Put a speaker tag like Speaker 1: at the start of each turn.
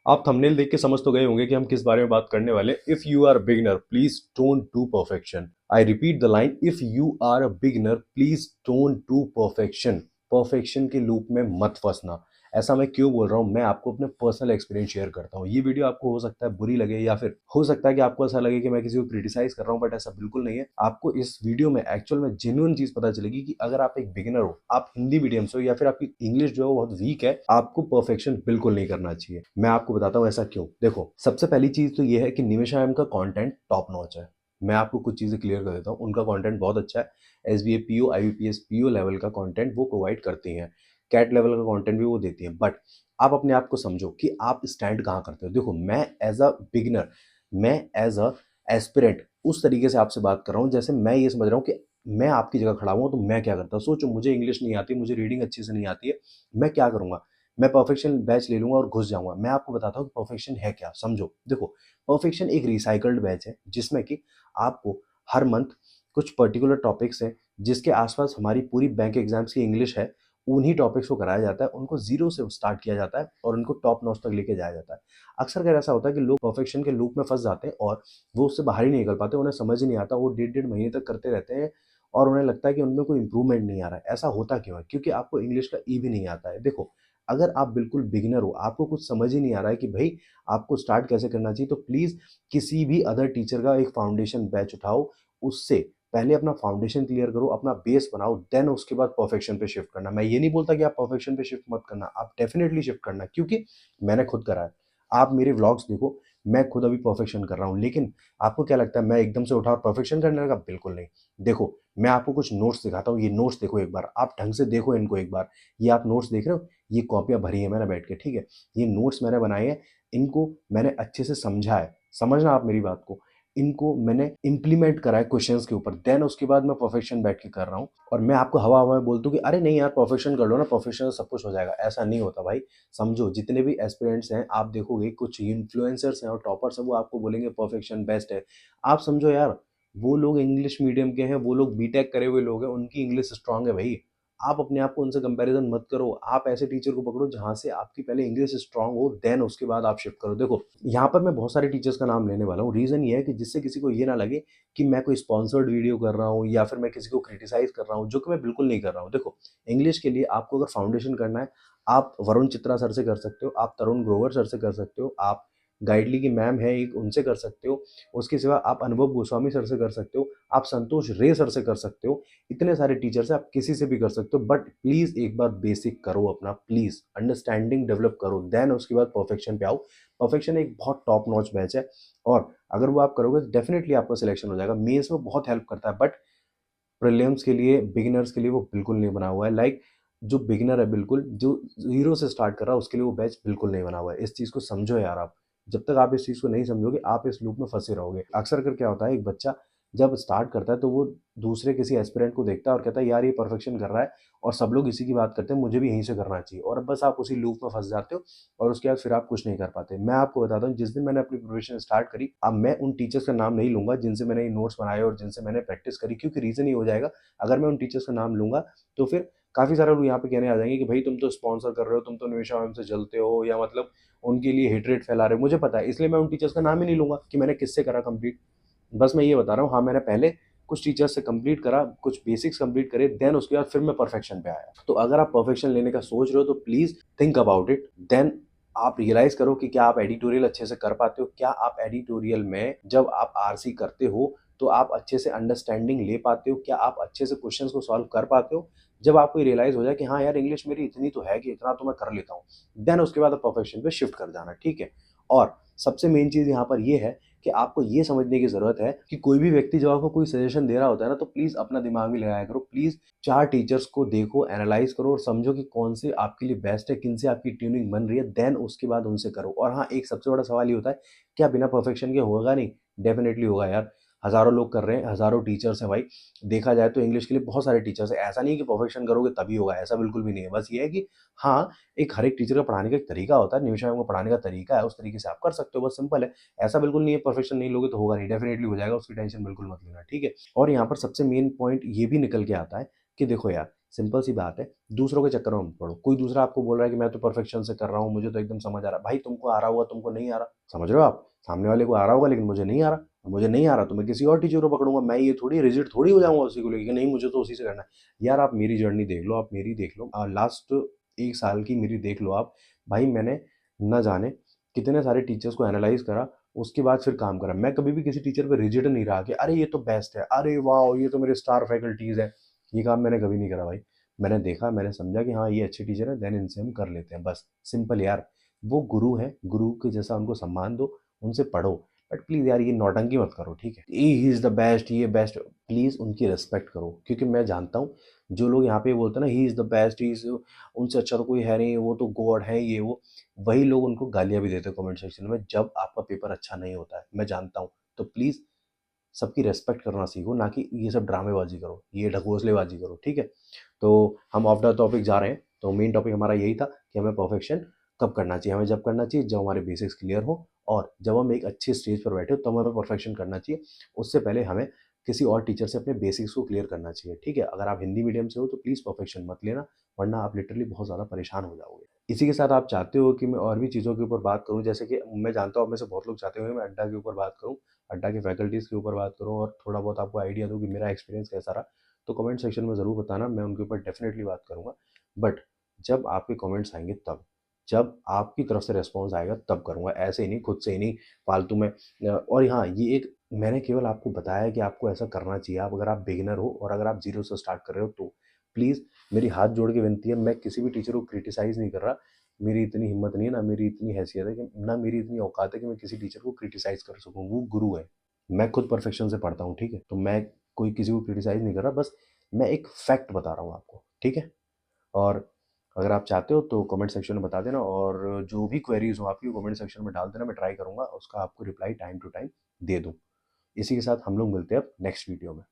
Speaker 1: आप थंबनेल देख के समझ तो गए होंगे कि हम किस बारे में बात करने वाले हैं। If you are beginner please don't do perfection. I repeat the line, if you are a beginner please don't do perfection. Perfection के लूप में मत फंसना। ऐसा मैं क्यों बोल रहा हूँ, मैं आपको अपने पर्सनल एक्सपीरियंस शेयर करता हूँ। ये वीडियो आपको हो सकता है बुरी लगे, या फिर हो सकता है कि आपको ऐसा लगे कि मैं किसी को क्रिटिसाइज कर रहा हूँ, बट ऐसा बिल्कुल नहीं है। आपको इस वीडियो में एक्चुअल में जेन्युइन चीज पता चलेगी कि अगर आप एक बिगिनर हो, आप हिंदी मीडियम से हो, या फिर आपकी इंग्लिश जो है वो बहुत वीक है, आपको परफेक्शन बिल्कुल नहीं करना चाहिए। मैं आपको बताता हूँ ऐसा क्यों। देखो, सबसे पहली चीज तो ये है कि निमिषा मैम का कंटेंट टॉप नॉच है। मैं आपको कुछ चीजें क्लियर कर देता हूँ, उनका कंटेंट बहुत अच्छा है। SBA PO, IBPS PO level का कंटेंट वो प्रोवाइड करती हैं। कैट लेवल का कंटेंट भी वो देती हैं। बट आप अपने आप को समझो कि आप स्टैंड कहाँ करते हो। देखो, मैं एज अ बिगिनर, मैं एज अ एस्पिरेंट उस तरीके से आपसे बात कर रहा हूँ जैसे मैं ये समझ रहा हूँ कि मैं आपकी जगह खड़ा हुआ तो मैं क्या करता। सोचो, मुझे इंग्लिश नहीं आती, मुझे रीडिंग अच्छे से नहीं आती है, मैं क्या करूंगा। मैं परफेक्शन बैच ले लूंगा और घुस जाऊंगा। मैं आपको बताता हूँ कि परफेक्शन है क्या, समझो। देखो, परफेक्शन एक रिसाइकल्ड बैच है जिसमें कि आपको हर मंथ कुछ पर्टिकुलर टॉपिक्स हैं जिसके आसपास हमारी पूरी बैंक एग्जाम्स की इंग्लिश है। उन्हीं टॉपिक्स को कराया जाता है, उनको जीरो से स्टार्ट किया जाता है और उनको टॉप नॉच तक लेके जाया जाता है। अक्सर कर ऐसा होता है कि लोग परफेक्शन के लूप में फंस जाते हैं और वो उससे बाहर ही नहीं निकल पाते, उन्हें समझ ही नहीं आता, वो डेढ़ डेढ़ महीने तक करते रहते हैं और उन्हें लगता है कि उनमें कोई इंप्रूवमेंट नहीं आ रहा है। ऐसा होता क्यों है? क्योंकि आपको इंग्लिश का ई भी नहीं आता है। देखो, अगर आप बिल्कुल बिगिनर हो, आपको कुछ समझ ही नहीं आ रहा है कि भाई आपको स्टार्ट कैसे करना चाहिए, तो प्लीज किसी भी अदर टीचर का एक फाउंडेशन बैच उठाओ। उससे पहले अपना फाउंडेशन क्लियर करो, अपना बेस बनाओ, देन उसके बाद परफेक्शन पे शिफ्ट करना। मैं ये नहीं बोलता कि आप परफेक्शन पे शिफ्ट मत करना, आप डेफिनेटली शिफ्ट करना, क्योंकि मैंने खुद करा है। आप मेरे व्लॉग्स देखो, मैं खुद अभी परफेक्शन कर रहा हूँ। लेकिन आपको क्या लगता है मैं एकदम से उठा और परफेक्शन करने लगा? बिल्कुल नहीं। देखो, मैं आपको कुछ नोट्स दिखाता हूँ, ये नोट्स देखो एक बार, आप ढंग से देखो इनको एक बार। ये आप नोट्स देख रहे हो, ये कॉपियां भरी है मैंने बैठ के, ठीक है। ये नोट्स मैंने बनाए हैं, इनको मैंने अच्छे से समझा है, समझना आप मेरी बात को। इनको मैंने इंप्लीमेंट करा है क्वेश्चंस के ऊपर, देन उसके बाद मैं परफेक्शन बैठ के कर रहा हूँ। और मैं आपको हवा हवा में बोल दूं कि अरे नहीं यार, परफेक्शन कर लो ना, परफेक्शन से सब कुछ हो जाएगा, ऐसा नहीं होता भाई। समझो, जितने भी एस्पिरेंट्स हैं आप देखोगे, कुछ इन्फ्लुएंसर्स हैं और टॉपर्स हैं, वो आपको बोलेंगे परफेक्शन बेस्ट है। आप समझो यार, वो लोग इंग्लिश मीडियम के हैं, वो लोग बीटेक करे हुए लोग हैं, उनकी इंग्लिश स्ट्रांग है भाई। आप अपने आप को उनसे कंपैरिजन मत करो। आप ऐसे टीचर को पकड़ो जहां से आपकी पहले इंग्लिश स्ट्रांग हो, देन उसके बाद आप शिफ्ट करो। देखो, यहाँ पर मैं बहुत सारे टीचर्स का नाम लेने वाला हूँ। रीजन ये है कि जिससे किसी को ये ना लगे कि मैं कोई स्पॉन्सर्ड वीडियो कर रहा हूँ या फिर मैं किसी को क्रिटिसाइज कर रहा हूँ, जो कि मैं बिल्कुल नहीं कर रहा हूँ। देखो, इंग्लिश के लिए आपको अगर फाउंडेशन करना है, आप वरुण चित्रा सर से कर सकते हो, आप तरुण ग्रोवर सर से कर सकते हो, आप गाइडली की मैम है एक, उनसे कर सकते हो। उसके सिवा आप अनुभव गोस्वामी सर से कर सकते हो, आप संतोष रे सर से कर सकते हो। इतने सारे टीचर से आप किसी से भी कर सकते हो, बट प्लीज एक बार बेसिक करो अपना, प्लीज अंडरस्टैंडिंग डेवलप करो, देन उसके बाद परफेक्शन पे आओ। परफेक्शन एक बहुत टॉप नॉच बैच है और अगर वो आप करोगे तो डेफिनेटली आपका सिलेक्शन हो जाएगा। मेंस में बहुत हेल्प करता है, बट प्रीलिम्स के लिए, बिगिनर्स के लिए वो बिल्कुल नहीं बना हुआ है। लाइक जो बिगिनर है, बिल्कुल जो जीरो से स्टार्ट कर रहा है, उसके लिए वो बैच बिल्कुल नहीं बना हुआ है। इस चीज़ को समझो यार आप। जब तक आप इस चीज़ को नहीं समझोगे, आप इस लूप में फंसे रहोगे। अक्सर कर क्या होता है, एक बच्चा जब स्टार्ट करता है तो वो दूसरे किसी एस्पिरेंट को देखता है और कहता है यार ये परफेक्शन कर रहा है और सब लोग इसी की बात करते हैं, मुझे भी यहीं से करना चाहिए, और बस आप उसी लूप में फंस जाते हो और उसके बाद फिर आप कुछ नहीं कर पाते। मैं आपको बताता हूँ, जिस दिन मैंने अपनी प्रिपरेशन स्टार्ट करी, अब मैं उन टीचर्स का नाम नहीं लूंगा जिनसे मैंने ये नोट्स बनाए और जिनसे मैंने प्रैक्टिस करी, क्योंकि रीजन ही हो जाएगा, अगर मैं उन टीचर्स का नाम लूंगा तो फिर काफी सारे लोग यहाँ पे कहने आ जाएंगे कि भाई तुम तो स्पॉन्सर कर रहे हो, तुम तो निमिषा मैम से जलते हो, या मतलब उनके लिए हेटरेट फैला रहे हो। मुझे पता है, इसलिए मैं उन टीचर्स का नाम ही नहीं लूंगा कि मैंने किससे करा कंप्लीट। बस मैं ये बता रहा हूँ, हाँ मैंने पहले कुछ टीचर्स से कंप्लीट करा, कुछ बेसिक्स कंप्लीट करे, देन उसके बाद फिर मैं परफेक्शन पे आया। तो अगर आप परफेक्शन लेने का सोच रहे हो तो please think about it, then आप रियलाइज करो कि क्या आप एडिटोरियल अच्छे से कर पाते हो, क्या आप एडिटोरियल में जब आप आरसी करते हो तो आप अच्छे से अंडरस्टैंडिंग ले पाते हो, क्या आप अच्छे से क्वेश्चंस को सॉल्व कर पाते हो। जब आपको रियलाइज हो जाए कि हाँ यार, इंग्लिश मेरी इतनी तो है कि इतना तो मैं कर लेता हूँ, देन उसके बाद आप परफेक्शन पे शिफ्ट कर जाना, ठीक है। और सबसे मेन चीज यहाँ पर ये है कि आपको ये समझने की जरूरत है कि कोई भी व्यक्ति जब आपको कोई सजेशन दे रहा होता है ना, तो प्लीज अपना दिमाग भी लगाया करो। प्लीज चार टीचर्स को देखो, एनालाइज करो और समझो कि कौन से आपके लिए बेस्ट है, किन से आपकी ट्यूनिंग बन रही है, देन उसके बाद उनसे करो। और हाँ, एक सबसे बड़ा सवाल ये होता है, क्या बिना परफेक्शन के होगा? नहीं, डेफिनेटली होगा यार। हजारों लोग कर रहे हैं, हजारों टीचर्स हैं भाई। देखा जाए तो इंग्लिश के लिए बहुत सारे टीचर्स हैं। ऐसा नहीं है कि परफेक्शन करोगे तभी होगा, ऐसा बिल्कुल भी नहीं है। बस ये है कि हाँ, एक हर एक टीचर का पढ़ाने का एक तरीका होता है, निमिषा मैम को पढ़ाने का तरीका है, उस तरीके से आप कर सकते हो, बस सिंपल है। ऐसा बिल्कुल नहीं है परफेक्शन नहीं लोगे तो होगा नहीं, डेफिनेटली हो जाएगा, उसकी टेंशन बिल्कुल मत लेना, ठीक है। और यहाँ पर सबसे मेन पॉइंट ये भी निकल के आता है कि देखो यार, सिंपल सी बात है, दूसरों के चक्कर में मत पड़ो। कोई दूसरा आपको बोल रहा है कि मैं तो परफेक्शन से कर रहा हूँ, मुझे तो एकदम समझ आ रहा है। भाई तुमको आ रहा होगा, तुमको नहीं आ रहा, समझ रहे हो आप? सामने वाले को आ रहा होगा लेकिन मुझे नहीं आ रहा, मुझे नहीं आ रहा तो मैं किसी और टीचर को पकड़ूंगा। मैं ये थोड़ी रिजिड थोड़ी हो जाऊंगा उसी को लेकर कि नहीं मुझे तो उसी से करना है। यार आप मेरी जर्नी देख लो, आप मेरी देख लो, लास्ट 1 साल की मेरी देख लो आप। भाई मैंने न जाने कितने सारे टीचर्स को एनालाइज करा, उसके बाद फिर काम करा। मैं कभी भी किसी टीचर पे रिजिड नहीं रहा कि अरे ये तो बेस्ट है, अरे वाह ये तो मेरे स्टार फैकल्टीज है। ये काम मैंने कभी नहीं करा भाई। मैंने देखा, मैंने समझा कि हाँ ये अच्छे टीचर है, देन इनसे हम कर लेते हैं, बस सिंपल यार। वो गुरु है, गुरु के जैसा उनको सम्मान दो, उनसे पढ़ो। बट प्लीज़ यार ये नौटंकी मत करो, ठीक है? ही इज़ द बेस्ट, ये बेस्ट, प्लीज़ उनकी रिस्पेक्ट करो। क्योंकि मैं जानता हूँ जो लोग यहाँ पे बोलते हैं ना he is the best, he is, उनसे अच्छा तो कोई है नहीं, वो तो गॉड है, ये वो, वही लोग उनको गालियाँ भी देते हैं कमेंट सेक्शन में जब आपका पेपर अच्छा नहीं होता है। मैं जानता हूँ। तो प्लीज़ सबकी रेस्पेक्ट करना सीखो, ना कि ये सब ड्रामेबाजी करो, ये ढकोसलेबाजी करो, ठीक है? तो हम ऑफ द टॉपिक जा रहे हैं। तो मेन टॉपिक हमारा यही था कि हमें परफेक्शन कब करना चाहिए। हमें जब करना चाहिए जब हमारे बेसिक्स क्लियर हो, और जब हम एक अच्छी स्टेज पर बैठे हो तब हमें परफेक्शन करना चाहिए। उससे पहले हमें किसी और टीचर से अपने बेसिक्स को क्लियर करना चाहिए, ठीक है? अगर आप हिंदी मीडियम से हो तो प्लीज़ परफेक्शन मत लेना, वरना आप लिटरली बहुत ज़्यादा परेशान हो जाओगे। इसी के साथ आप चाहते हो कि मैं और भी चीज़ों के ऊपर बात करूँ, जैसे कि मैं जानता हूँ आप में से बहुत लोग चाहते होंगे मैं अड्डा के ऊपर बात करूँ, अड्डा की फैकल्टीज़ के ऊपर बात करूँ और थोड़ा बहुत आपको आइडिया दूँ कि मेरा एक्सपीरियंस कैसा रहा। तो कमेंट सेक्शन में ज़रूर बताना, मैं उनके ऊपर डेफ़िनेटली बात करूँगा। बट जब आपके कमेंट्स आएँगे तब, जब आपकी तरफ से रिस्पॉन्स आएगा तब करूँगा, ऐसे ही नहीं, खुद से ही नहीं, फालतू में। और हाँ, ये एक मैंने केवल आपको बताया कि आपको ऐसा करना चाहिए। आप अगर आप बिगिनर हो और अगर आप ज़ीरो से स्टार्ट कर रहे हो तो प्लीज़ मेरी हाथ जोड़ के विनती है, मैं किसी भी टीचर को क्रिटिसाइज़ नहीं कर रहा। मेरी इतनी हिम्मत नहीं है, ना मेरी इतनी हैसियत है कि ना मेरी इतनी औकात है कि मैं किसी टीचर को क्रिटिसाइज़ कर सकूँ, वो गुरु है। मैं खुद परफेक्शन से पढ़ता हूँ, ठीक है? तो मैं कोई किसी को क्रिटिसाइज़ नहीं कर रहा, बस मैं एक फैक्ट बता रहा हूँ आपको, ठीक है? और अगर आप चाहते हो तो कमेंट सेक्शन में बता देना, और जो भी क्वेरीज़ हो आपकी कमेंट सेक्शन में डाल देना, मैं ट्राई करूँगा उसका आपको रिप्लाई टाइम टू टाइम दे दूँ। इसी के साथ हम लोग मिलते हैं अब नेक्स्ट वीडियो में।